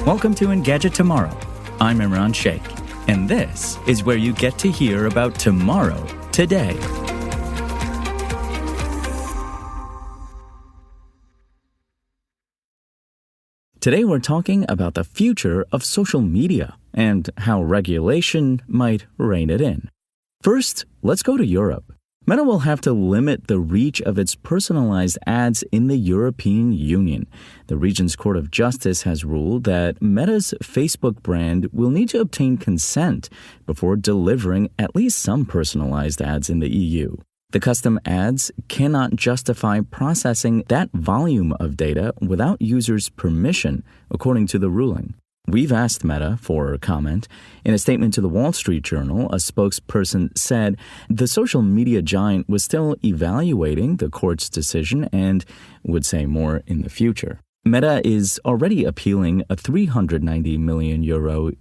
Welcome to Engadget Tomorrow. I'm Imran Sheikh, and this is where you get to hear about tomorrow today. Today we're talking about the future of social media and how regulation might rein it in. First, let's go to Europe. Meta will have to limit the reach of its personalized ads in the European Union. The region's Court of Justice has ruled that Meta's Facebook brand will need to obtain consent before delivering at least some personalized ads in the EU. The custom ads cannot justify processing that volume of data without users' permission, according to the ruling. We've asked Meta for comment. In a statement to the Wall Street Journal, a spokesperson said the social media giant was still evaluating the court's decision and would say more in the future. Meta is already appealing a €390 million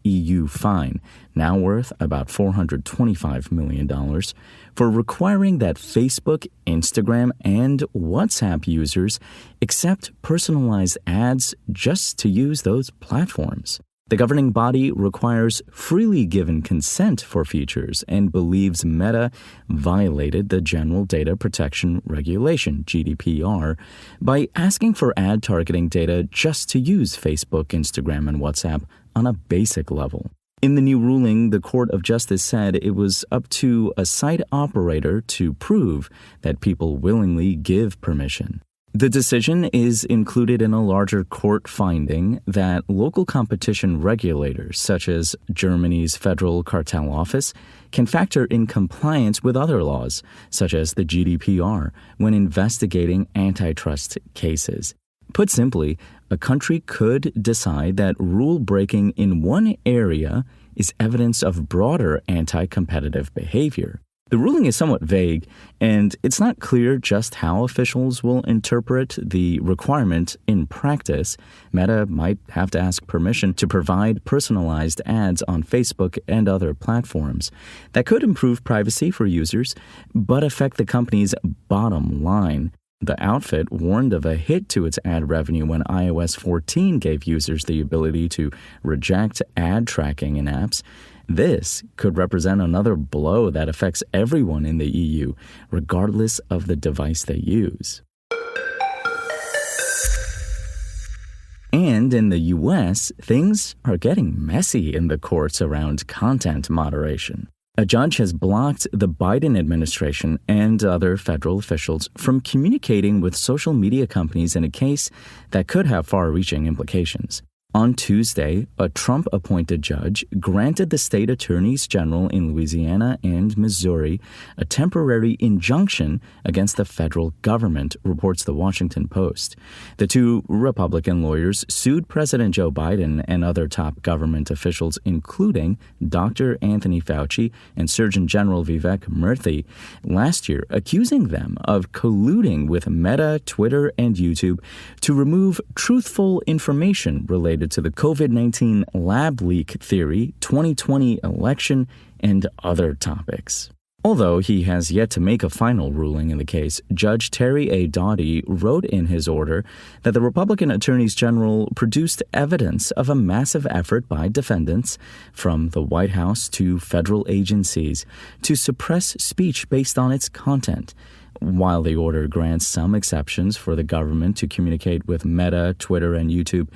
EU fine, now worth about $425 million, for requiring that Facebook, Instagram, and WhatsApp users accept personalized ads just to use those platforms. The governing body requires freely given consent for features and believes Meta violated the General Data Protection Regulation, GDPR, by asking for ad targeting data just to use Facebook, Instagram, and WhatsApp on a basic level. In the new ruling, the Court of Justice said it was up to a site operator to prove that people willingly give permission. The decision is included in a larger court finding that local competition regulators, such as Germany's Federal Cartel Office, can factor in compliance with other laws, such as the GDPR, when investigating antitrust cases. Put simply, a country could decide that rule-breaking in one area is evidence of broader anti-competitive behavior. The ruling is somewhat vague, and it's not clear just how officials will interpret the requirement in practice. Meta might have to ask permission to provide personalized ads on Facebook and other platforms. That could improve privacy for users, but affect the company's bottom line. The outfit warned of a hit to its ad revenue when iOS 14 gave users the ability to reject ad tracking in apps. This could represent another blow that affects everyone in the EU, regardless of the device they use. And in the US, things are getting messy in the courts around content moderation. A judge has blocked the Biden administration and other federal officials from communicating with social media companies in a case that could have far-reaching implications. On Tuesday, a Trump-appointed judge granted the state attorneys general in Louisiana and Missouri a temporary injunction against the federal government, reports the Washington Post. The two Republican lawyers sued President Joe Biden and other top government officials, including Dr. Anthony Fauci and Surgeon General Vivek Murthy, last year, accusing them of colluding with Meta, Twitter, and YouTube to remove truthful information related to the COVID-19 lab leak theory, 2020 election, and other topics. Although he has yet to make a final ruling in the case, Judge Terry A. Doughty wrote in his order that the Republican attorneys general produced evidence of a massive effort by defendants, from the White House to federal agencies, to suppress speech based on its content. While the order grants some exceptions for the government to communicate with Meta, Twitter, and YouTube,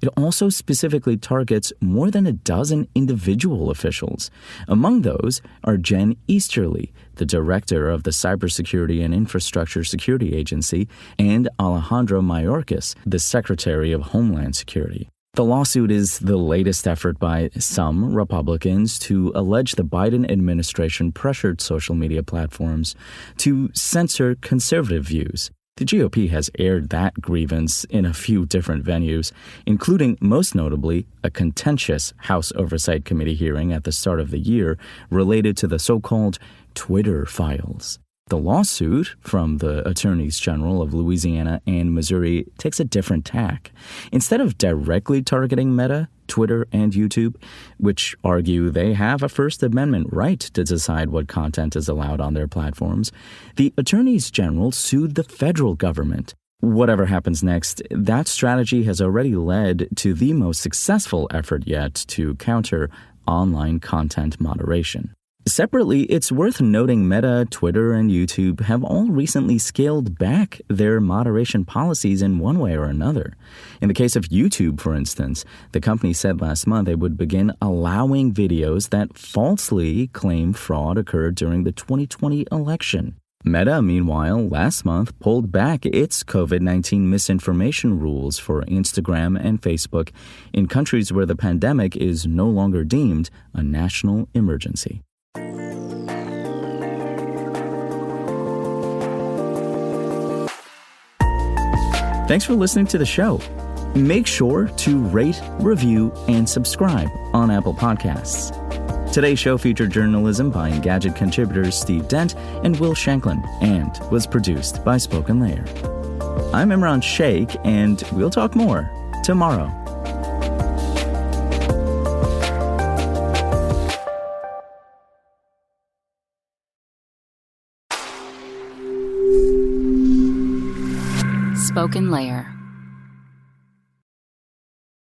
it also specifically targets more than a dozen individual officials. Among those are Jen Easterly, the director of the Cybersecurity and Infrastructure Security Agency, and Alejandro Mayorkas, the Secretary of Homeland Security. The lawsuit is the latest effort by some Republicans to allege the Biden administration pressured social media platforms to censor conservative views. The GOP has aired that grievance in a few different venues, including, most notably, a contentious House Oversight Committee hearing at the start of the year related to the so-called Twitter files. The lawsuit from the attorneys general of Louisiana and Missouri takes a different tack. Instead of directly targeting Meta, Twitter, and YouTube, which argue they have a First Amendment right to decide what content is allowed on their platforms, the attorneys general sued the federal government. Whatever happens next, that strategy has already led to the most successful effort yet to counter online content moderation. Separately, it's worth noting Meta, Twitter, and YouTube have all recently scaled back their moderation policies in one way or another. In the case of YouTube, for instance, the company said last month it would begin allowing videos that falsely claim fraud occurred during the 2020 election. Meta, meanwhile, last month pulled back its COVID-19 misinformation rules for Instagram and Facebook in countries where the pandemic is no longer deemed a national emergency. Thanks for listening to the show. Make sure to rate, review, and subscribe on Apple Podcasts. Today's show featured journalism by Engadget contributors Steve Dent and Will Shanklin and was produced by Spoken Layer. I'm Imran Sheikh, and we'll talk more tomorrow. Spoken Layer.